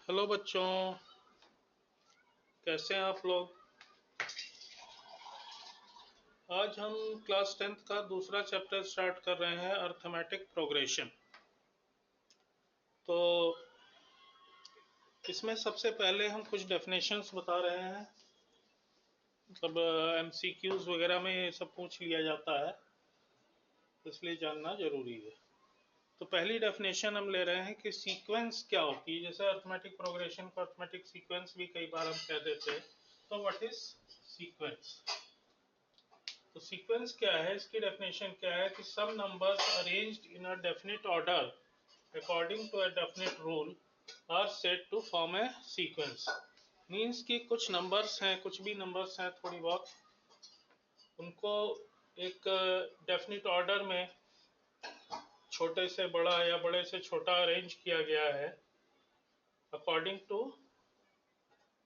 Hello बच्चों, कैसे हैं आप लोग। आज हम क्लास 10th का दूसरा चैप्टर स्टार्ट कर रहे हैं, अर्थमेटिक प्रोग्रेशन। तो इसमें सबसे पहले हम कुछ डेफिनेशंस बता रहे हैं। मतलब एमसीक्यूज वगैरह में ये सब पूछ लिया जाता है, इसलिए जानना जरूरी है। तो पहली डेफिनेशन हम ले रहे हैं कि सीक्वेंस क्या होती है। जैसे अर्थमेटिक प्रोग्रेशन को अर्थमेटिक सीक्वेंस भी कई बार हम कह देते हैं। तो व्हाट इज सीक्वेंस। तो सीक्वेंस क्या है, इसकी डेफिनेशन क्या है कि some numbers arranged in a definite order according to a definite rule are said to form a sequence. Means कि कुछ नंबर्स हैं, कुछ भी नंबर्स हैं थोड़ी बहुत, उनको एक डेफिनेट ऑर्डर में छोटे से बड़ा या बड़े से छोटा अरेंज किया गया है according to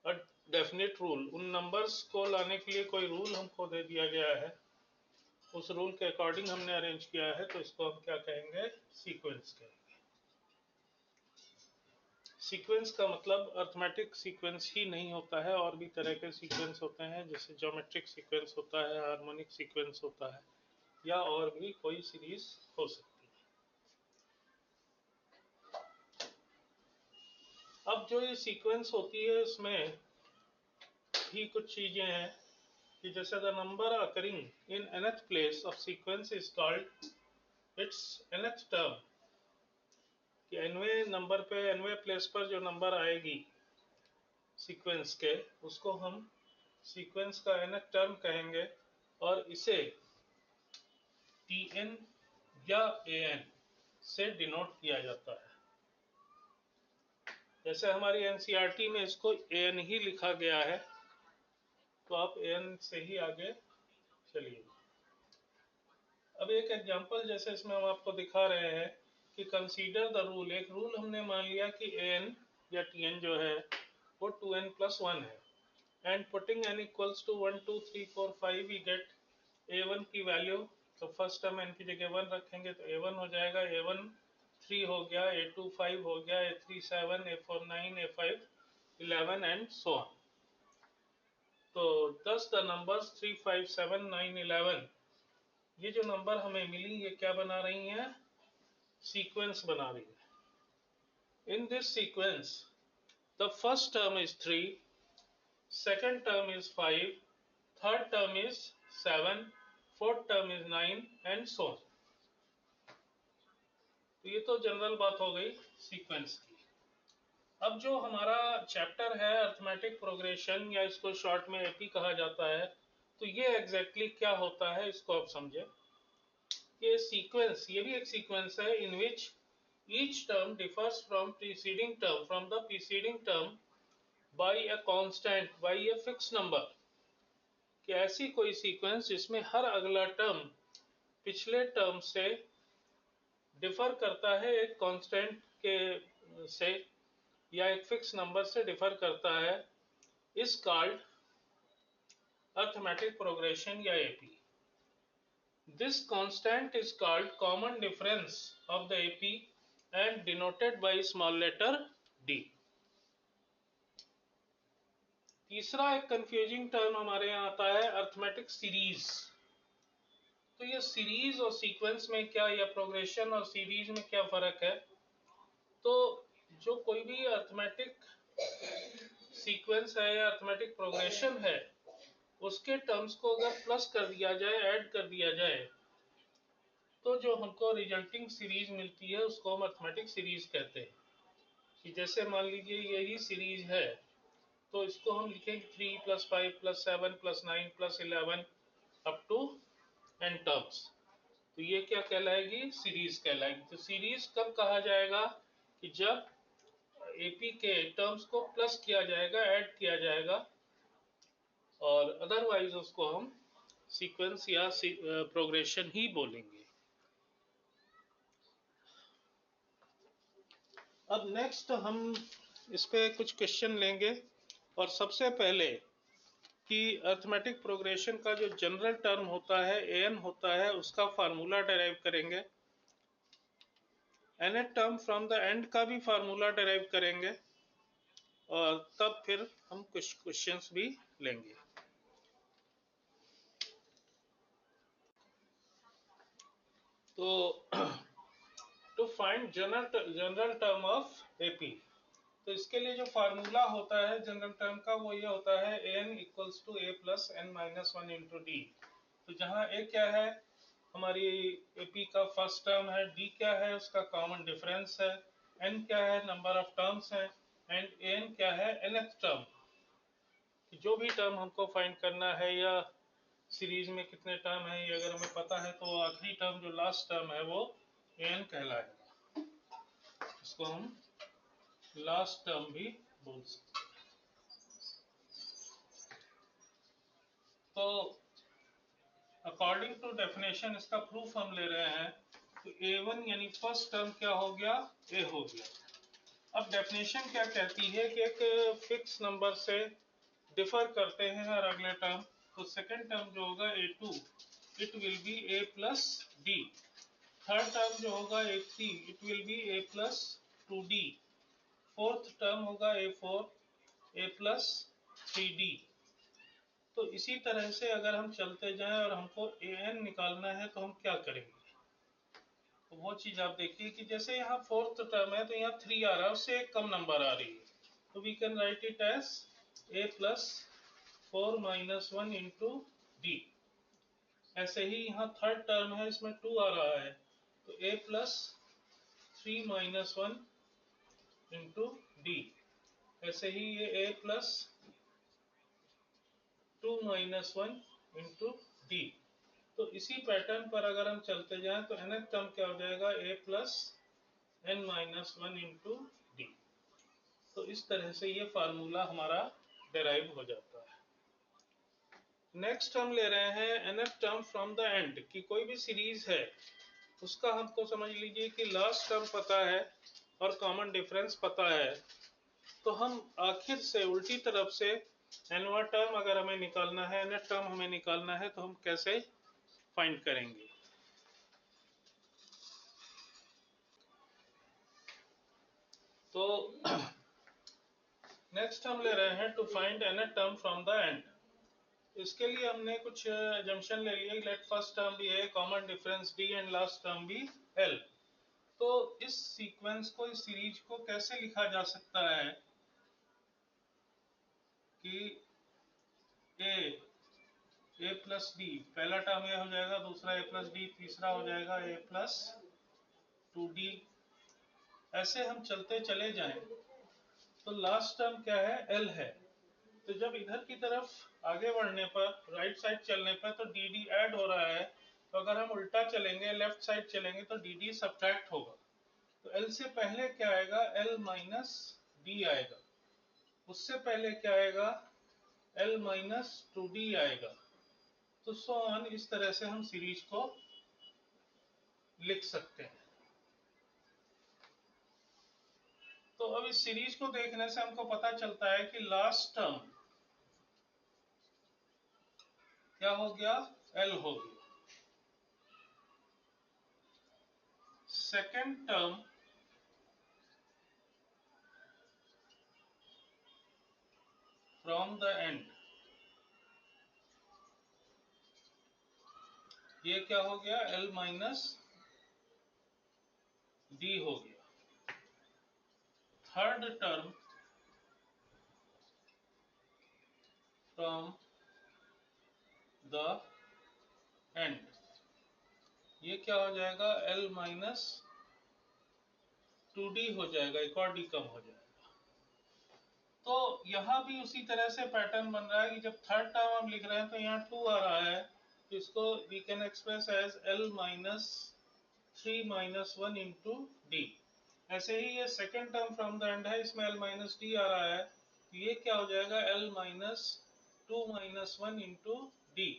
a definite rule. उन नंबर्स को लाने के लिए कोई रूल हमको दे दिया गया है, उस रूल के अकॉर्डिंग हमने अरेंज किया है, तो इसको हम क्या कहेंगे, सीक्वेंस कहेंगे। सीक्वेंस का मतलब अर्थमेटिक सीक्वेंस ही नहीं होता है, और भी तरह के सीक्वेंस होते हैं, जैसे ज्योमेट्रिक सीक्वेंस होता है, हार्मोनिक सीक्वेंस होता है, या और भी कोई सीरीज हो सकती है। अब जो ये सीक्वेंस होती है इसमें भी कुछ चीजें हैं कि जैसे the number occurring in nth place of sequence is called its nth term. कि nवें नंबर पे, nवें प्लेस पर जो नंबर आएगी सीक्वेंस के, उसको हम सीक्वेंस का nth टर्म कहेंगे, और इसे tn या an से डिनोट किया जाता है। जैसे हमारी एनसीईआरटी में इसको an ही लिखा गया है, तो आप an से ही आगे चलिए। अब एक एग्जांपल जैसे इसमें हम आपको दिखा रहे हैं कि कंसीडर द रूल। एक रूल हमने मान लिया कि an या tn जो है वो 2n+1 है, and putting n equals to 1 2 3 4 5 we get a1 की वैल्यू। तो फर्स्ट टर्म n की जगह 1 रखेंगे तो a1 हो जाएगा, a1 3 हो गया, a2 5 हो गया, a3 7, a4 9, a5 11 and so on. तो 10 द नंबर्स 3 5 7 9 11, ये जो नंबर हमें मिली ये क्या बना रही हैं, सीक्वेंस बना रही है। In this sequence the first term is 3, second term is 5, third term is 7, fourth term is 9 and so on। तो ये तो जनरल बात हो गई सीक्वेंस की। अब जो हमारा चैप्टर है अर्थमेटिक प्रोग्रेशन, या इसको शॉर्ट में एपी कहा जाता है, तो ये एग्जैक्टली क्या होता है इसको आप समझे। ये सीक्वेंस, ये भी एक सीक्वेंस है in which each term differs from the preceding term by a constant, by a fix number. कि ऐसी कोई सीक्वेंस जिसमें हर अगला टर्म पिछले टर्म से डिफर करता है एक कांस्टेंट के से, या एक फिक्स नंबर से डिफर करता है, इज कॉल्ड अर्थमेटिक प्रोग्रेशन या AP. This constant is called common difference of the AP and denoted by small letter D. तीसरा एक कंफ्यूजिंग टर्म हमारे यहाँ आता है अर्थमेटिक सीरीज। तो ये सीरीज और सीक्वेंस में क्या, या प्रोग्रेशन और सीरीज में क्या फर्क है। तो जो कोई भी अर्थमेटिक सीक्वेंस है या अर्थमेटिक प्रोग्रेशन है, उसके टर्म्स को अगर प्लस कर दिया जाए, ऐड कर दिया जाए, तो जो हमको रिजल्टिंग सीरीज मिलती है उसको हम अर्थमेटिक सीरीज कहते हैं। कि जैसे मान लीजिए यही सीरीज है, तो इसको हम लिखेंगे 3 + 5 + 7 + 9 + 11 अप टू n टर्म्स। तो ये क्या कहलाएगी, सीरीज कहलाएगी। तो सीरीज कब कहा जाएगा, कि जब एपी के टर्म्स को प्लस किया जाएगा, ऐड किया जाएगा, और अदरवाइज उसको हम सीक्वेंस या प्रोग्रेशन ही बोलेंगे। अब नेक्स्ट हम इस पे कुछ क्वेश्चन लेंगे, और सबसे पहले कि अर्थमेटिक प्रोग्रेशन का जो जनरल टर्म होता है an होता है, उसका फार्मूला डेराइव करेंगे। nth term from the and का भी फार्मूला डेराइव करेंगे, और तब फिर हम कुछ क्वेश्चंस भी लेंगे। तो to find general term of AP, तो इसके लिए जो फार्मूला होता है जनरल टर्म का वो ये होता है an equals to a plus n minus one into D. तो जहाँ a क्या है हमारी एपी का फर्स्ट टर्म है, d क्या है उसका कॉमन डिफरेंस है, n क्या है नंबर ऑफ टर्म्स है, एंड an क्या है nth टर्म। जो भी टर्म हमको फाइंड करना है या सीरीज में कितने टर्म है ये अगर हमें पता है तो आखिरी टर्म जो लास्ट टर्म है वो an कहलाएगा। इसको हम लास्ट टर्म भी बोल सकते हैं। तो अकॉर्डिंग टू डेफिनेशन इसका प्रूफ हम ले रहे हैं, तो a1 यानी फर्स्ट टर्म क्या हो गया a हो गया। अब डेफिनेशन क्या कहती है कि एक फिक्स नंबर से डिफर करते हैं हर अगले टर्म, तो सेकंड टर्म जो होगा a2 it will be a plus D, third term जो होगा a3 it will be a plus 2d, fourth term होगा a4 a प्लस 3d। तो इसी तरह से अगर हम चलते जाएं और हमको an निकालना है तो हम क्या करेंगे, तो वो चीज आप देखिए कि जैसे यहाँ फोर्थ टर्म है तो यहाँ 3 आ रहा है, उससे एक कम नंबर आ रही है, तो we can write it as a plus 4 minus 1 into D. ऐसे ही यहाँ थर्ड टर्म है इसमें 2 आ रहा है, तो a plus 3 minus 1 into D. ऐसे ही ये a plus 2 minus 1 into D. तो इसी पैटर्न पर अगर हम चलते जाएं तो nth टर्म क्या हो जाएगा a plus n minus 1 into D. तो इस तरह से ये फार्मूला हमारा डेराइव हो जाता है। नेक्स्ट हम ले रहे हैं nth term from the and, कि कोई भी सीरीज है उसका हमको समझ लीजिए कि लास्ट टर्म पता है और कॉमन डिफरेंस पता है, तो हम आखिर से उल्टी तरफ से nवां टर्म अगर हमें निकालना है nth टर्म हमें निकालना है तो हम कैसे फाइंड करेंगे। तो नेक्स्ट हम ले रहे हैं to find nth term from the end. इसके लिए हमने कुछ जंक्शन ले लिए, लेट फर्स्ट टर्म भी है common difference d and last term भी l। तो इस सीक्वेंस को इस सीरीज को कैसे लिखा जा सकता है कि a प्लस डी, पहला टर्म ए हो जाएगा, दूसरा a प्लस डी, तीसरा हो जाएगा a प्लस 2d। ऐसे हम चलते चले जाएं तो लास्ट टर्म क्या है l है, तो जब इधर की तरफ आगे बढ़ने पर राइट साइड चलने पर तो डी डी ऐड हो रहा है, तो अगर हम उल्टा चलेंगे लेफ्ट साइड चलेंगे तो डी डी सब्ट्रैक्ट होगा। तो l से पहले क्या आएगा l माइनस डी आएगा, उससे पहले क्या आएगा l माइनस 2d आएगा। तो सो ऑन, इस तरह से हम सीरीज को लिख सकते हैं। तो अब इस सीरीज को देखने से हमको पता चलता है कि लास्ट टर्म क्या हो गया l हो गया, second term from the and ये क्या हो गया l माइनस डी हो गया, third term from the and ये क्या हो जाएगा l माइनस 2d हो जाएगा, एक और डी कम हो जाएगा। तो यहाँ भी उसी तरह से पैटर्न बन रहा है कि जब थर्ड टर्म हम लिख रहे हैं तो यहाँ 2 आ रहा है, तो इसको we can express as l minus 3 minus 1 into D. ऐसे ही ये second term from the end है, इसमें l माइनस डी आ रहा है, तो ये क्या हो जाएगा l minus 2 minus 1 into D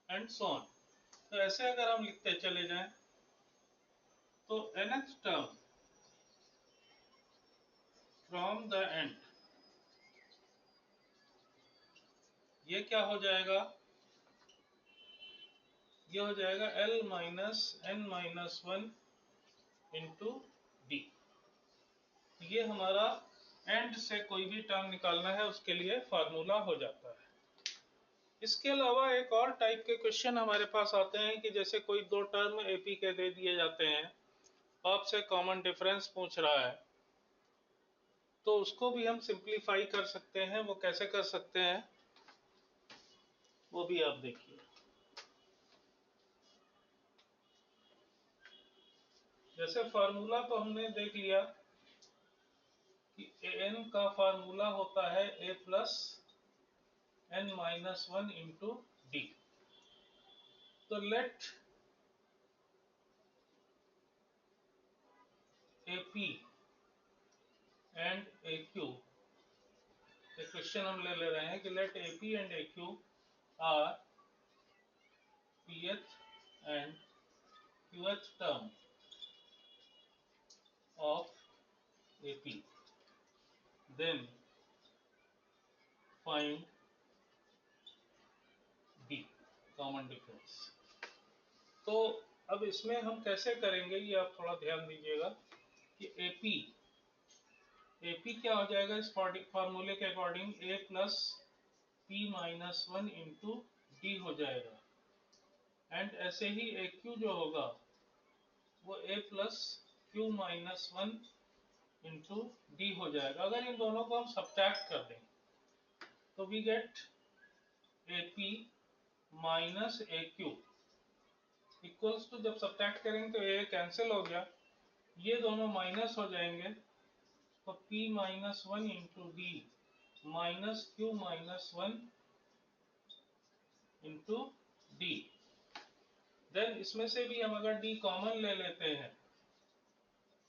and so on. तो ऐसे अगर हम लिखते चले जाएं तो nth term from the and ये क्या हो जाएगा, ये हो जाएगा l minus n minus 1 into D. ये हमारा एंड से कोई भी टर्म निकालना है उसके लिए फार्मूला हो जाता है। इसके अलावा एक और टाइप के क्वेश्चन हमारे पास आते हैं कि जैसे कोई दो टर्म एपी के दे दिए जाते हैं, आपसे कॉमन डिफरेंस पूछ रहा है, तो उसको भी हम सिंप्लीफाई कर सकते हैं। वो कैसे कर सकते हैं वो भी आप देखिए। जैसे फार्मूला तो हमने देख लिया कि एन का फार्मूला होता है a plus n minus one into D. तो लेट AP एंड AQ, एक क्वेश्चन हम ले रहे हैं कि let AP and AQ are pth and qth term of AP, then find D common difference. तो अब इसमें हम कैसे करेंगे ये आप थोड़ा ध्यान दीजिएगा कि AP क्या हो जाएगा इस फार्मूले के according, A plus P minus one into D हो जाएगा। एंड ऐसे ही AQ जो होगा वो A plus Q minus one into D हो जाएगा। अगर इन दोनों को हम सब्ट्रैक्ट कर दें तो we get AP minus AQ equals to, जब सब्ट्रैक्ट करेंगे तो ये कैंसिल हो गया, ये दोनों माइनस हो जाएंगे, तो P minus one into D minus Q minus one into D. Then इसमें से भी हम अगर D कॉमन ले लेते हैं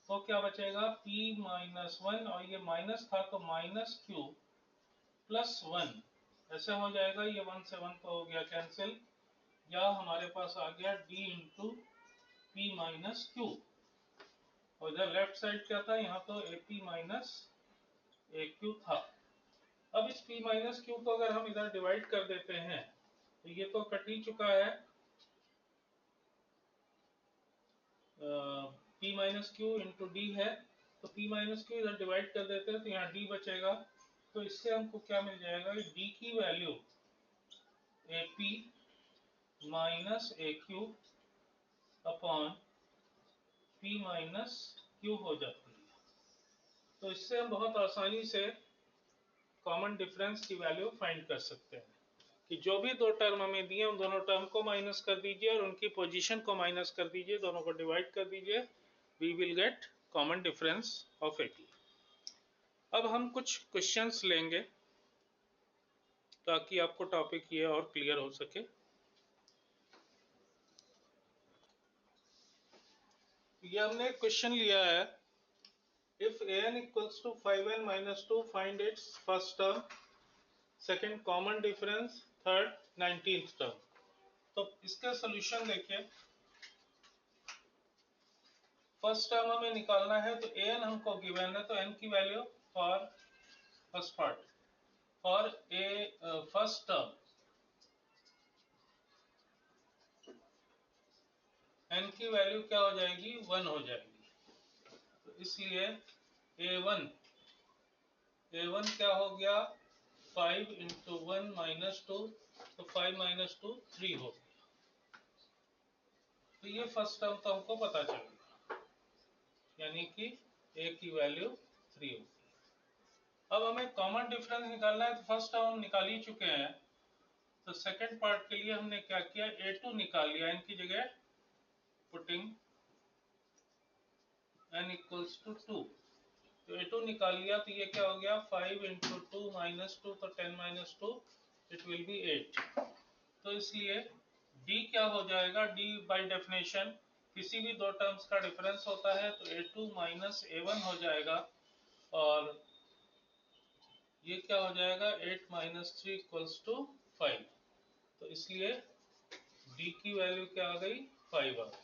तो क्या बचेगा, P माइनस वन, और ये माइनस था तो माइनस Q प्लस वन, ऐसे हो जाएगा। ये वन से वन तो हो गया कैंसिल, या हमारे पास आ गया D into P minus Q, और इधर लेफ्ट साइड क्या था, यहाँ तो AP माइनस AQ था। अब इस P माइनस क्यू को अगर हम इधर डिवाइड कर देते हैं तो ये तो कट ही चुका है, P minus Q into D है, तो P माइनस क्यू इधर डिवाइड कर देते हैं तो यहाँ D बचेगा। तो इससे हमको क्या मिल जाएगा, D की value AP minus AQ upon P minus Q हो जाती है। तो इससे हम बहुत आसानी से कॉमन डिफरेंस की वैल्यू फाइंड कर सकते हैं कि जो भी दो टर्म हमें दिए उन दोनों टर्म को माइनस कर दीजिए और उनकी पोजीशन को माइनस कर दीजिए, दोनों को डिवाइड कर दीजिए, we will get common difference of AP। अब हम कुछ क्वेश्चंस लेंगे ताकि आपको टॉपिक ये और क्लियर हो सके। ये हमने एक क्वेश्चन लिया है, if an equals to 5n minus 2 find its first term, second common difference, third 19th term। तो इसका सॉल्यूशन देखिए। फर्स्ट टर्म हमें निकालना है तो an हमको गिवन है, तो n की value for first part, for a first term n की वैल्यू क्या हो जाएगी, 1 हो जाएगी। तो इसलिए a1 क्या हो गया, 5 इंटू वन माइनस टू, तो 5 माइनस टू 3 हो गया। तो ये फर्स्ट टर्म तो हमको पता चल गया, यानी कि a की वैल्यू 3 होगी। अब हमें कॉमन डिफरेंस निकालना है, तो फर्स्ट टर्म हम निकाल ही चुके हैं, तो सेकंड पार्ट के लिए हमने क्या किया, a2 निकाल लिया, इनकी जगह पुटिंग n इक्वल्स टू 2, तो a2 निकाल लिया, तो ये क्या हो गया, 5 इंटू टू माइनस टू, तो 10 minus two it will be 8। तो इसलिए d क्या हो जाएगा, d बाय डेफिनेशन किसी भी दो टर्म्स का डिफरेंस होता है, तो a2 माइनस a1 हो जाएगा, और ये क्या हो जाएगा, 8 माइनस थ्री इक्वल्स टू 5। तो इसलिए d की वैल्यू क्या आ गई, 5 आ गई।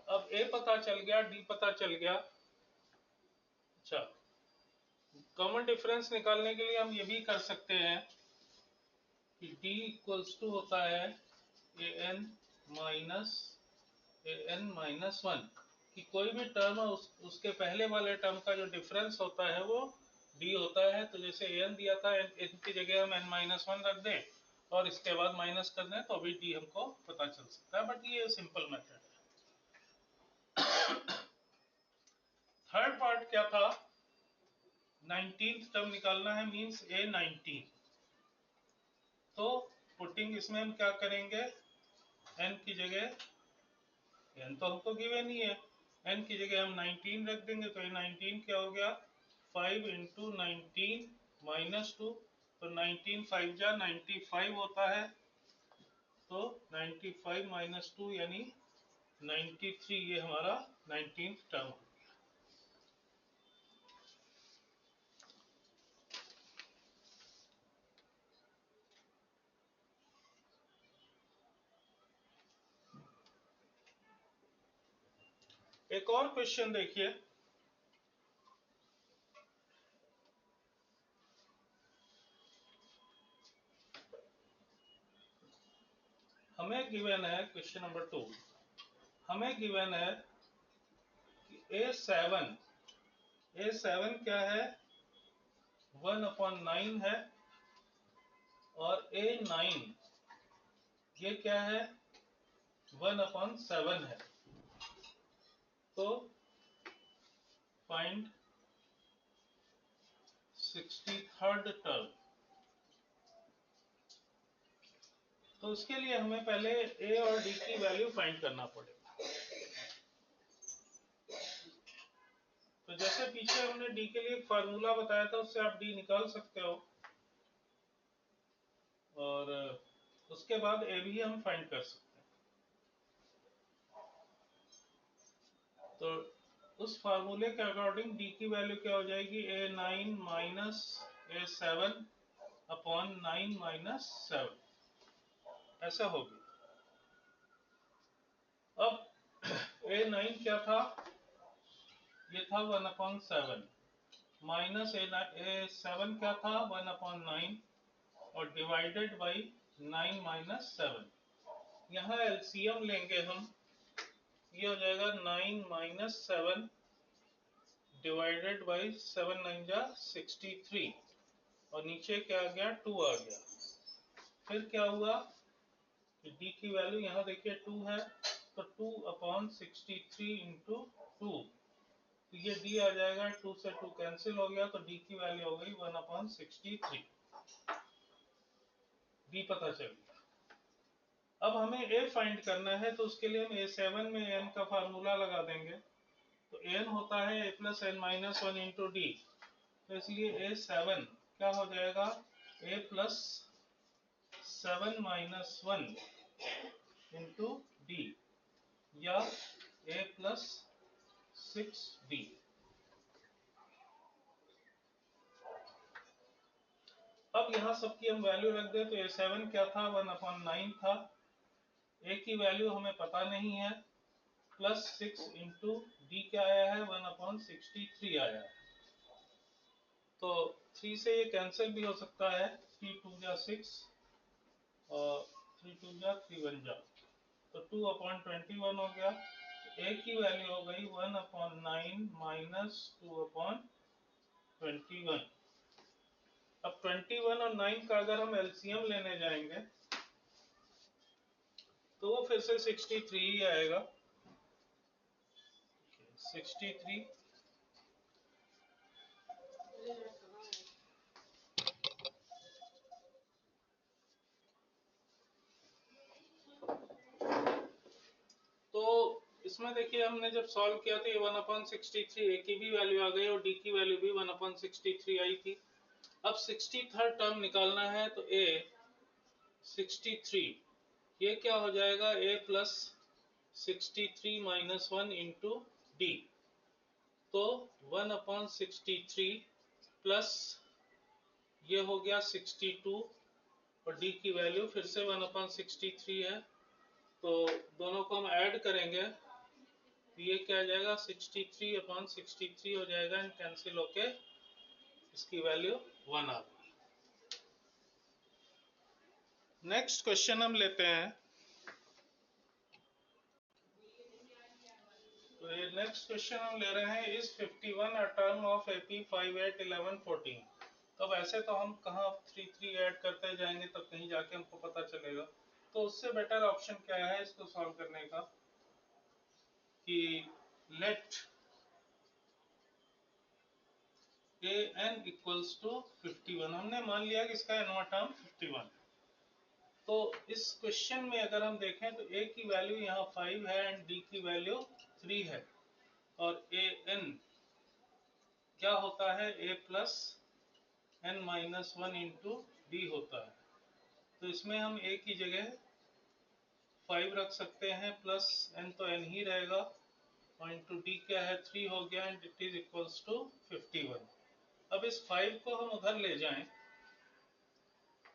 अब a पता चल गया, d पता चल गया। अच्छा, कॉमन डिफरेंस निकालने के लिए हम ये भी कर सकते हैं कि d इक्वल्स टू होता है an माइनस वन, कि कोई भी टर्म है उसके पहले वाले टर्म का जो डिफरेंस होता है वो डी होता है, तो जैसे एन दिया था, एन की जगह हम n-1 रख दें और इसके बाद माइनस कर दें तो अभी डी हमको पता चल सकता है, बट ये सिंपल मेथड है। थर्ड पार्ट क्या था, 19th टर्म निकालना है, मींस A19। तो पुटिंग इसमें हम क्या करेंगे, n की जगह, n तो हमको गिवन ही है, n की जगह हम 19 रख देंगे, तो ये 19 क्या हो गया, 5 × 19 - 2, तो 19 5 जा 95 होता है, तो 95 - 2 यानी 93, ये हमारा 19th टर्म हो गया। एक और क्वेश्चन देखिए, हमें गिवन है क्वेश्चन नंबर 2, हमें गिवन है कि A7 क्या है, 1/9 है, और A9 ये क्या है, 1/7 है। तो फाइंड 63rd टर्म। तो उसके लिए हमें पहले ए और डी की वैल्यू फाइंड करना पड़ेगा। तो जैसे पीछे हमने डी के लिए फार्मूला बताया था, उससे आप डी निकाल सकते हो, और उसके बाद ए भी हम फाइंड कर सकते हैं। तो उस फार्मूले के अकॉर्डिंग डी की वैल्यू क्या हो जाएगी, A9 - A7/9 - 7, ऐसा होगी। अब A9 क्या था, ये था 1/7, माइनस A7 क्या था, 1/9, और डिवाइडेड बाई 9 - 7। यहाँ एलसीएम लेंगे हम, ये हो जाएगा 9 - 7 डिवाइडेड बाई 7 × 9 = 63, और नीचे क्या आ गया, 2 आ गया। फिर क्या हुआ कि डी की वैल्यू यहाँ देखिए 2 है, तो 2/63 × 2, तो ये डी आ जाएगा, 2 से 2 कैंसिल हो गया, तो डी की वैल्यू हो गई 1/63, डी पता चल गया। अब हमें ए फाइंड करना है, तो उसके लिए हम A7 में n का फार्मूला लगा देंगे। तो n होता है A + n - 1 × d, तो इसलिए A7 क्या हो जाएगा, A + 7 - 1 × d, या A + 6d। अब यहाँ सबकी हम वैल्यू रख दें, तो A7 क्या था, 1/9 था, A की वैल्यू हमें पता नहीं है, +6 × d क्या आया है, 1/63 आया है। तो 3 से ये कैंसिल भी हो सकता है, 3 × 2 = 6, और 3 × 2 = 3 × 1 = तो 2/21 हो गया। A की वैल्यू हो गई 1/9 - 2/21। अब 21 और 9 का अगर हम एलसीएम लेने जाएंगे, तो वो फिर से 63 ही आएगा, 63। तो इसमें देखिए हमने जब सॉल्व किया था, ये 1/63, ए की भी वैल्यू आ गई और डी की वैल्यू भी 1/63 आई थी। अब 63rd टर्म निकालना है, तो ए 63, ये क्या हो जाएगा, A + 63 - 1 × d, तो 1/63 प्लस ये हो गया 62, और d की वैल्यू फिर से 1/63 है, तो दोनों को हम ऐड करेंगे, तो ये क्या आ जाएगा, 63/63 हो जाएगा, एंड कैंसिल होके इसकी वैल्यू 1 आ गई। नेक्स्ट क्वेश्चन हम लेते हैं, तो ये नेक्स्ट क्वेश्चन हम ले रहे हैं, is 51 a term of AP 5, 8, 11, 14। तो वैसे तो हम कहाँ 3 3 ऐड करते जाएंगे तब कहीं जाके हमको पता चलेगा, तो उससे बेटर ऑप्शन क्या है इसको सॉल्व करने का कि लेट an इक्वल्स टू 51। हमने मान लिया कि इसका nवां टर्म 51। तो इस क्वेश्चन में अगर हम देखें तो a की वैल्यू यहाँ 5 है एंड d की वैल्यू 3 है, और an क्या होता है, a plus n minus 1 into D होता है। तो इसमें हम a की जगह 5 रख सकते हैं, प्लस n तो n ही रहेगा, और इंटू डी क्या है 3 हो गया, and it is equals to 51। अब इस 5 को हम उधर ले जाएं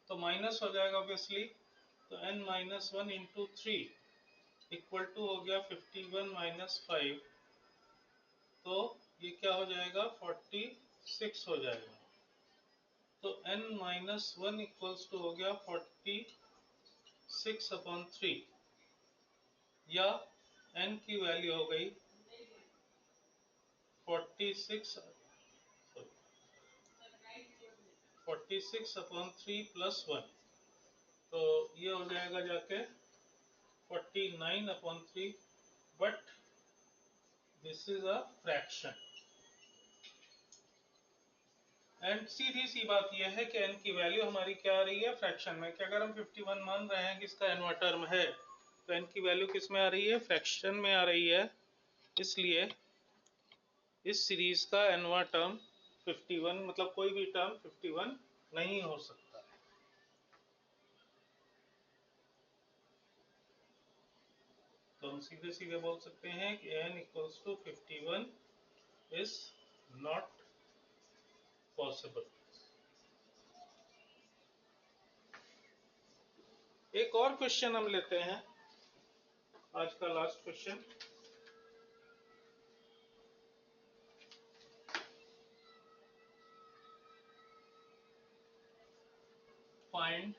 तो माइनस हो जाएगा ऑब्वियसली, तो n minus 1 into 3 equal to हो गया 51 माइनस 5, तो ये क्या हो जाएगा 46 हो जाएगा। तो n माइनस 1 इक्वल्स टू हो गया 46 अपॉन 3, या n की वैल्यू हो गई 46 अपॉन 3 प्लस 1, तो ये हो जाएगा जाके 49 upon 3, but this is a fraction. And सीधी सी बात यह है कि n की वैल्यू हमारी क्या आ रही है फ्रैक्शन में, कि अगर हम 51 मान रहे हैं कि इसका nवां टर्म है, तो n की वैल्यू किस में आ रही है, फ्रैक्शन में आ रही है। इसलिए इस सीरीज का nवां टर्म 51, मतलब कोई भी टर्म 51 नहीं हो सकता है। तो हम सीधे सीधे बोल सकते हैं कि n equals to 51 is not possible. एक और क्वेश्चन हम लेते हैं, आज का last question. Find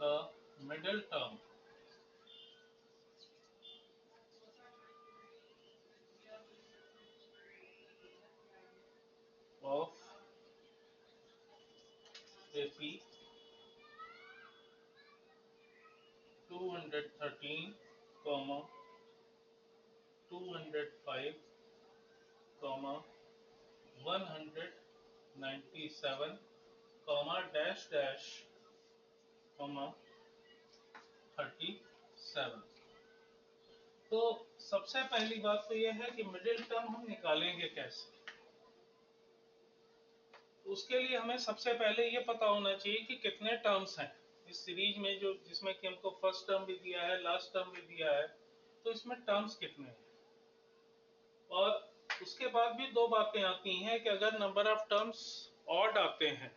the middle term of AP 213, 205, 197, dash dash 37। तो सबसे पहली बात तो यह है कि मिडिल टर्म हम निकालेंगे कैसे। उसके लिए हमें सबसे पहले ये पता होना चाहिए कि कितने टर्म्स हैं इस सीरीज में, जो जिसमें कि हमको फर्स्ट टर्म भी दिया है, लास्ट टर्म भी दिया है, तो इसमें टर्म्स कितने हैं। और उसके बाद भी दो बातें आती हैं कि अगर नंबर ऑफ टर्म्स ऑड आते हैं,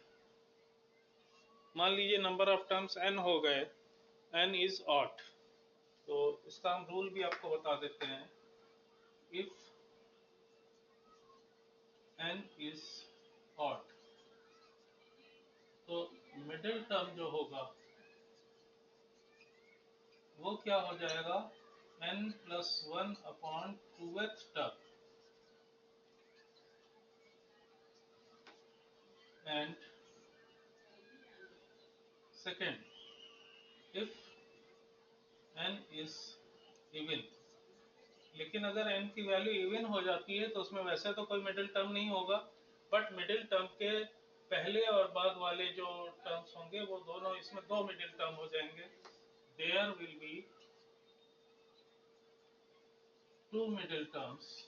मान लीजिए नंबर ऑफ टर्म्स n हो गए, n इज ऑड, तो इसका हम रूल भी आपको बता देते हैं। इफ n इज ऑड, तो मिडिल टर्म जो होगा वो क्या हो जाएगा, n plus 1 upon 2th term, and second if n is even. लेकिन अगर n की वैल्यू इवन हो जाती है तो उसमें वैसे तो कोई मिडिल टर्म नहीं होगा, बट मिडिल टर्म के पहले और बाद वाले जो टर्म्स होंगे वो दोनों, इसमें दो मिडिल टर्म हो जाएंगे। There will be two middle terms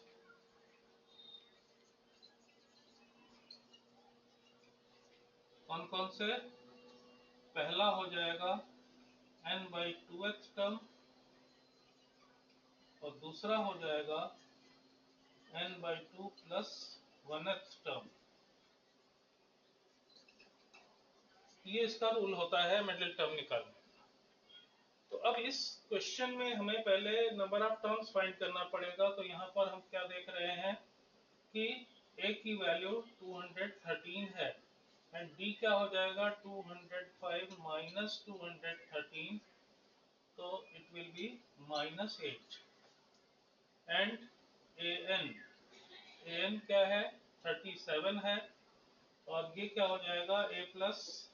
कौन कौन से, पहला हो जाएगा n बाई 2th टर्म, और दूसरा हो जाएगा n by 2 plus 1th term. ये इसका रूल होता है मिडिल टर्म निकालने। तो अब इस क्वेश्चन में हमें पहले नंबर ऑफ टर्म्स फाइंड करना पड़ेगा। तो यहाँ पर हम क्या देख रहे हैं कि a की वैल्यू 213 है, एंड d क्या हो जाएगा 205 माइनस 213, तो it will be -8। And an क्या है 37 है, और ये क्या हो जाएगा a plus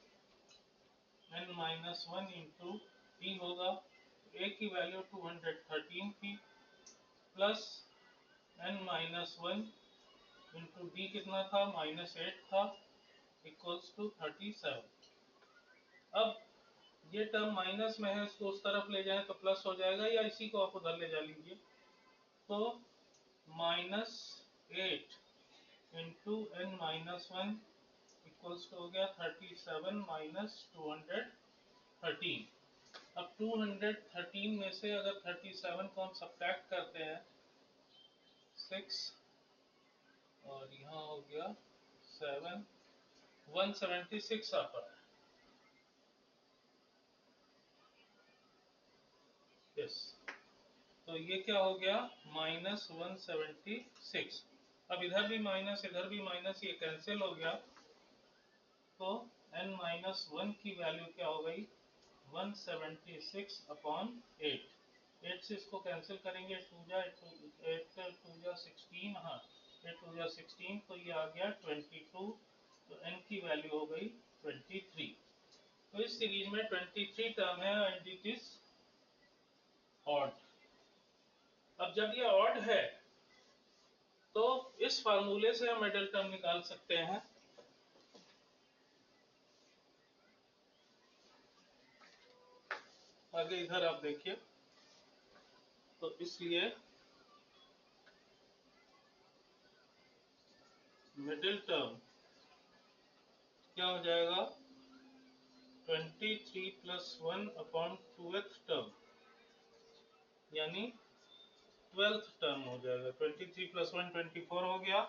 n minus 1 into D होगा। a की वैल्यू 213 थी, plus n minus 1 into D कितना था -8 था, इक्वल्स टू 37। अब ये टर्म माइनस में है, इसको उस तरफ ले जाएं तो प्लस हो जाएगा, या इसी को आप उधर ले जा लीजिए। तो -8 into n minus 1 equals to हो गया 37 माइनस 213। अब 213 में से अगर 37 को हम सब्ट्रैक्ट करते हैं 6, और यहाँ हो गया 7, 176 आता है। यस, तो ये क्या हो गया -176। अब इधर भी माइनस इधर भी माइनस, ये कैंसिल हो गया, तो n माइनस 1 की वैल्यू क्या हो गई 176 अपॉन 8। 8 से इसको कैंसिल करेंगे, 2 जा 16, हाँ 8 2 जा 16, तो ये आ गया 22, तो n की वैल्यू हो गई 23। तो इस सीरीज में 23 टर्म है एंड इट इज ऑड। अब जब ये ऑड है तो इस फार्मूले से हम मिडिल टर्म निकाल सकते हैं। आगे इधर आप देखिए, तो इसलिए मिडिल टर्म क्या हो जाएगा 23 प्लस 1 अपॉन 2th टर्म, यानी 12th टर्म हो जाएगा। 23 प्लस 1 24 हो गया,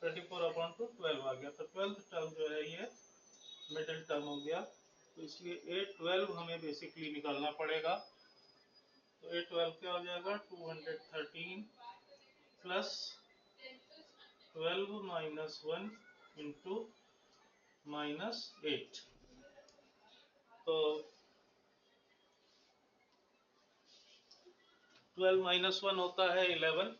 24 अपॉन 2 12 आ गया, तो 12th टर्म जो है ये मिडिल टर्म हो गया। तो इसलिए A12 हमें बेसिकली निकालना पड़ेगा। तो A12 क्या हो जाएगा 213 प्लस 12 माइनस 1 इंटू -8। तो 12 माइनस 1 होता है 11,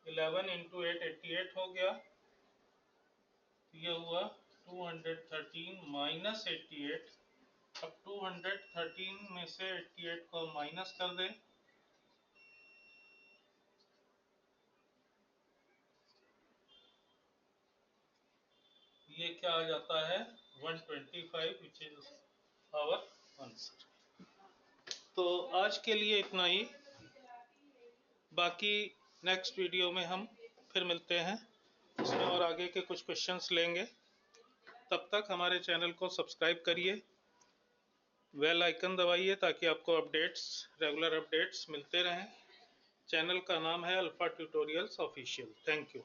11 इंटू 8 88 हो गया। ये हुआ 213 माइनस 88। अब 213 में से 88 को माइनस कर दें, ये क्या आ जाता है 125, विच इज आवर आंसर। तो आज के लिए इतना ही, बाकी नेक्स्ट वीडियो में हम फिर मिलते हैं, उसमें और आगे के कुछ क्वेश्चंस लेंगे। तब तक हमारे चैनल को सब्सक्राइब करिए, बेल आइकन दबाइए ताकि आपको रेगुलर अपडेट्स मिलते रहें। चैनल का नाम है alpha tutorials official. Thank you.